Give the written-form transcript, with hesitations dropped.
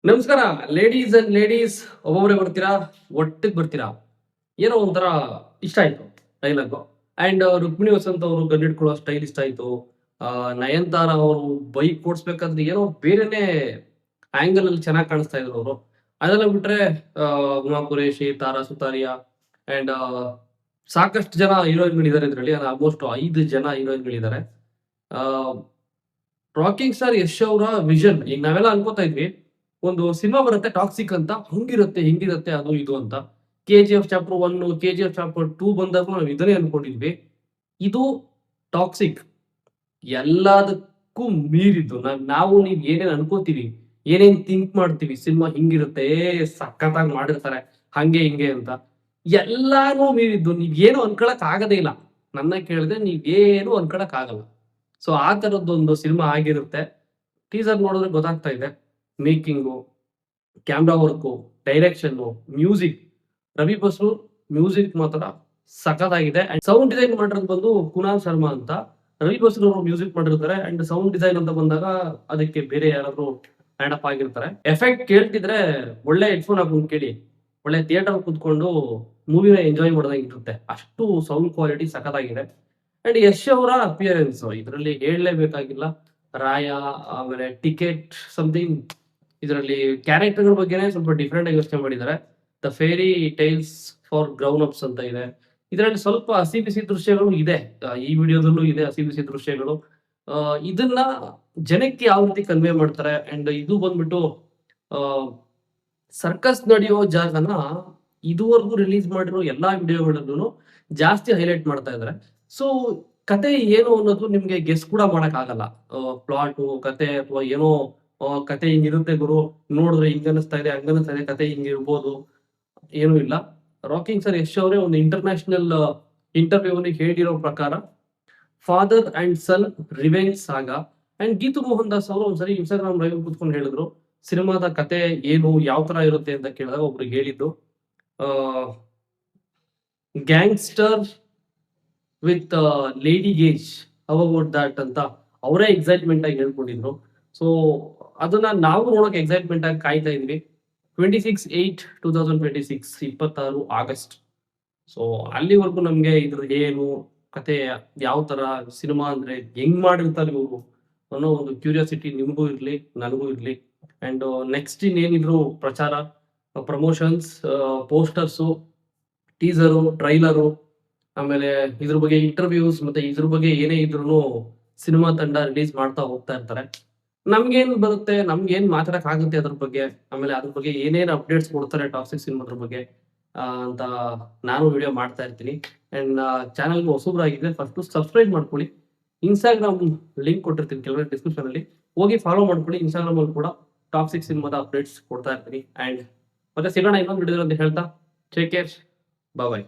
ನಮಸ್ಕಾರ ಲೇಡೀಸ್ ಒಬ್ಬೊಬ್ಬರೇ ಬರ್ತೀರಾ, ಒಟ್ಟಿಗೆ ಬರ್ತೀರಾ. ಏನೋ ಒಂಥರ ಇಷ್ಟ ಆಯ್ತು ಡೈಲಾಗು. ಅಂಡ್ ರುಕ್ಮಿಣಿ ವಸಂತ್ ಅವರು ಗನ್ ಹಿಡ್ಕೊಳ್ಳೋ ಸ್ಟೈಲ್ ಇಷ್ಟ ಆಯ್ತು. ನಯನತಾರ ಅವರು ಬೈಕ್ ಓಡಿಸ್ಬೇಕಾದ್ರೆ ಏನೋ ಬೇರೆನೆ ಆಂಗಲ್ ಅಲ್ಲಿ ಚೆನ್ನಾಗಿ ಕಾಣಿಸ್ತಾ ಇದ್ರು ಅವರು. ಅದೆಲ್ಲ ಬಿಟ್ರೆ ಉಮಾ ಕುರೇಶಿ, ತಾರಾ ಸುತಾರಿಯಾ ಅಂಡ್ ಸಾಕಷ್ಟು ಜನ ಹೀರೋಯಿನ್ಗಳಿದ್ದಾರೆ ಇದರಲ್ಲಿ. ಆಲ್ಮೋಸ್ಟ್ 5 ಜನ ಹೀರೋಯಿನ್ಗಳಿದ್ದಾರೆ. ರಾಕಿಂಗ್ ಸ್ಟಾರ್ ಯಶ್ ಅವರ ವಿಷನ್, ಈಗ ನಾವೆಲ್ಲ ಅನ್ಕೋತಾ ಇದ್ವಿ ಒಂದು ಸಿನಿಮಾ ಬರುತ್ತೆ ಟಾಕ್ಸಿಕ್ ಅಂತ, ಹಂಗಿರುತ್ತೆ ಹಿಂಗಿರುತ್ತೆ ಅದು ಇದು ಅಂತ. ಕೆಜಿಎಫ್ ಚಾಪ್ಟರ್ 1, ಕೆಜಿಎಫ್ ಚಾಪ್ಟರ್ 2 ಬಂದಾಗ ನಾವು ಇದನ್ನೇ ಅನ್ಕೊಂಡಿದ್ವಿ. ಇದು ಟಾಕ್ಸಿಕ್ ಎಲ್ಲದಕ್ಕೂ ಮೀರಿದ್ದು. ನಾವು ನೀವ್ ಏನೇನ್ ಅನ್ಕೋತೀವಿ, ಏನೇನ್ ಥಿಂಕ್ ಮಾಡ್ತೀವಿ, ಸಿನಿಮಾ ಹಿಂಗಿರುತ್ತೆ ಸಖತ್ತಾಗಿ ಮಾಡಿರ್ತಾರೆ ಹಂಗೆ ಹಿಂಗೆ ಅಂತ, ಎಲ್ಲಾನು ಮೀರಿದ್ದು. ನೀವ್ ಏನು ಅನ್ಕೊಳಕ್ ಆಗದೇ ಇಲ್ಲ. ನನ್ನ ಕೇಳಿದ್ರೆ ನೀವೇನು ಅನ್ಕೊಳಕ್ ಆಗಲ್ಲ. ಸೊ ಆ ತರದ್ದೊಂದು ಸಿನಿಮಾ ಆಗಿರುತ್ತೆ. ಟೀಸರ್ ನೋಡಿದ್ರೆ ಗೊತ್ತಾಗ್ತಾ ಇದೆ. Making, camera work, direction, music, Ravi Basrur music ಮಾತ್ರ ಸಖತ್ತಾಗಿದೆ. ಅಂಡ್ ಸೌಂಡ್ ಡಿಸೈನ್ ಮಾಡಿರೋದು ಬಂದು ಕುನಾಲ್ ಶರ್ಮಾ ಅಂತ. ರವಿ ಬಸ್ರು ಅವರು ಮ್ಯೂಸಿಕ್ ಮಾಡಿರ್ತಾರೆ. ಅಂಡ್ ಸೌಂಡ್ ಡಿಸೈನ್ ಅಂತ ಬಂದಾಗ ಅದಕ್ಕೆ ಬೇರೆ ಯಾರಾದ್ರೂ ಹ್ಯಾಂಡ್ ಅಪ್ ಆಗಿರ್ತಾರೆ. ಎಫೆಕ್ಟ್ ಕೇಳ್ತಿದ್ರೆ ಒಳ್ಳೆ ಹೆಡ್ಫೋನ್ ಹಾಕೊಂಡು ಕೇಳಿ, ಒಳ್ಳೆ ಥಿಯೇಟರ್ ಕುತ್ಕೊಂಡು ಮೂವಿನ ಎಂಜಾಯ್ ಮಾಡ್ದಂಗೆ ಇರುತ್ತೆ. ಅಷ್ಟು ಸೌಂಡ್ ಕ್ವಾಲಿಟಿ ಸಖತ್ತಾಗಿದೆ. ಅಂಡ್ ಯಶ್ ಅವರ ಅಪಿಯರೆನ್ಸ್ ಇದರಲ್ಲಿ ಹೇಳಲೇಬೇಕಾಗಿಲ್ಲ. ರಾಯ, ಆಮೇಲೆ ಟಿಕೆಟ್ ಸಮಥಿಂಗ್, ಇದರಲ್ಲಿ ಕ್ಯಾರೆಕ್ಟರ್ಗಳ ಬಗ್ಗೆನೇ ಸ್ವಲ್ಪ ಡಿಫ್ರೆಂಟ್ ಆಗಿ ಯೋಚನೆ ಮಾಡಿದ್ದಾರೆ. The fairy tiles for ground ups ಅಂತ ಇದೆ. ಇದರಲ್ಲಿ ಸ್ವಲ್ಪ ಹಸಿ ಬಿಸಿ ದೃಶ್ಯಗಳು ಇದೆ. ಈ ವಿಡಿಯೋದಲ್ಲೂ ಇದೆ ಹಸಿ ಬಿಸಿ ದೃಶ್ಯಗಳು. ಇದನ್ನ ಜನಕ್ಕೆ ಯಾವ ರೀತಿ ಕನ್ವೆ ಮಾಡ್ತಾರೆ. ಅಂಡ್ ಇದು ಬಂದ್ಬಿಟ್ಟು ಸರ್ಕಸ್ ನಡೆಯೋ ಜಾಗನ ಇದುವರೆಗೂ ರಿಲೀಸ್ ಮಾಡಿರೋ ಎಲ್ಲಾ ವಿಡಿಯೋಗಳಲ್ಲೂ ಜಾಸ್ತಿ ಹೈಲೈಟ್ ಮಾಡ್ತಾ ಇದ್ದಾರೆ. ಸೊ ಕತೆ ಏನು ಅನ್ನೋದು ನಿಮ್ಗೆ ಗೆಸ್ ಕೂಡ ಮಾಡಕ್ ಆಗಲ್ಲ. ಪ್ಲಾಟು, ಕತೆ ಅಥವಾ ಏನೋ ಕತೆ ಹಿಂಗಿರುತ್ತೆ ಗುರು, ನೋಡಿದ್ರೆ ಹಿಂಗ ಅನಿಸ್ತಾ ಇದೆ ಹಂಗ ಅನಿಸ್ತಾ ಇದೆ, ಕತೆ ಹಿಂಗಿರ್ಬೋದು, ಏನೂ ಇಲ್ಲ. ರಾಕಿಂಗ್ ಸರ್ ಯಶ್ ಅವರೇ ಒಂದು ಇಂಟರ್ನ್ಯಾಷನಲ್ ಇಂಟರ್ವ್ಯೂ ಅಲ್ಲಿ ಹೇಳಿರೋ ಪ್ರಕಾರ father and son revenge saga. And Geetu Mohan Das ಅವರು ಒಂದ್ಸರಿ ಇನ್ಸ್ಟಾಗ್ರಾಮ್ ಲೈವ್ ಕೂತ್ಕೊಂಡು ಹೇಳಿದ್ರು ಸಿನಿಮಾದ ಕತೆ ಏನು ಯಾವ ತರ ಇರುತ್ತೆ ಅಂತ ಕೇಳಿದಾಗ ಒಬ್ರಿಗೆ ಹೇಳಿದ್ದು gangster with lady gauge how about that ಅಂತ ಅವರೇ ಎಕ್ಸೈಟ್ಮೆಂಟ್ ಆಗಿ ಹೇಳ್ಕೊಂಡಿದ್ರು. ಸೊ ಅದನ್ನ ನಾವು ನೋಡೋಕೆ ಎಕ್ಸೈಟ್ಮೆಂಟ್ ಆಗಿ ಕಾಯ್ತಾ ಇದ್ವಿ. 26/8/2026 26 ಆಗಸ್ಟ್. ಸೊ ಅಲ್ಲಿವರೆಗೂ ನಮ್ಗೆ ಇದ್ರ ಏನು ಕತೆ, ಯಾವ ತರ ಸಿನಿಮಾ ಅಂದ್ರೆ ಹೆಂಗ್ ಮಾಡಿರ್ತಾರೆ ಇವರು ಅನ್ನೋ ಒಂದು ಕ್ಯೂರಿಯಾಸಿಟಿ ನಿಮಗೂ ಇರ್ಲಿ ನನಗೂ ಇರ್ಲಿ. ಅಂಡ್ ನೆಕ್ಸ್ಟ್ ಇನ್ನೇನಿದ್ರು ಪ್ರಚಾರ, ಪ್ರಮೋಷನ್ಸ್, ಪೋಸ್ಟರ್ಸು, ಟೀಸರು, ಟ್ರೈಲರು, ಆಮೇಲೆ ಇದ್ರ ಬಗ್ಗೆ ಇಂಟರ್ವ್ಯೂಸ್, ಮತ್ತೆ ಇದ್ರ ಬಗ್ಗೆ ಏನೇ ಇದ್ರು ಸಿನಿಮಾ ತಂಡ ರಿಲೀಸ್ ಮಾಡ್ತಾ ಹೋಗ್ತಾ ಇರ್ತಾರೆ. ನಮ್ಗೇನ್ ಬರುತ್ತೆ, ನಮ್ಗೇನ್ ಮಾತಾಡಕ್ ಆಗುತ್ತೆ ಅದ್ರ ಬಗ್ಗೆ, ಆಮೇಲೆ ಅದ್ರ ಬಗ್ಗೆ ಏನೇನ್ ಅಪ್ಡೇಟ್ಸ್ ಕೊಡ್ತಾರೆ ಟಾಕ್ಸಿಕ್ ಸಿನಿಮಾದ್ರ ಬಗ್ಗೆ ಅಂತ ನಾನು ವಿಡಿಯೋ ಮಾಡ್ತಾ ಇರ್ತೀನಿ. ಅಂಡ್ ಚಾನಲ್ಗೆ ಹೊಸಬ್ರಾಗಿದ್ರೆ ಫಸ್ಟ್ ಸಬ್ಸ್ಕ್ರೈಬ್ ಮಾಡ್ಕೊಳ್ಳಿ. ಇನ್ಸ್ಟಾಗ್ರಾಮ್ ಲಿಂಕ್ ಕೊಟ್ಟಿರ್ತೀನಿ ಕೆಲವೊಂದು ಡಿಸ್ಕ್ರಿಪ್ಷನ್ ಅಲ್ಲಿ, ಹೋಗಿ ಫಾಲೋ ಮಾಡ್ಕೊಳ್ಳಿ. ಇನ್ಸ್ಟಾಗ್ರಾಮ್ ಅಲ್ಲಿ ಕೂಡ ಟಾಕ್ಸಿಕ್ ಸಿನಿಮಾದ ಅಪ್ಡೇಟ್ಸ್ ಕೊಡ್ತಾ ಇರ್ತೀನಿ. ಅಂಡ್ ಮತ್ತೆ ಸಿಗೋಣ ಇನ್ನೊಂದು ವಿಡಿಯೋ ಅಂತ ಹೇಳ್ತಾ, ಟೇಕ್ ಕೇರ್, ಬಾಯ್.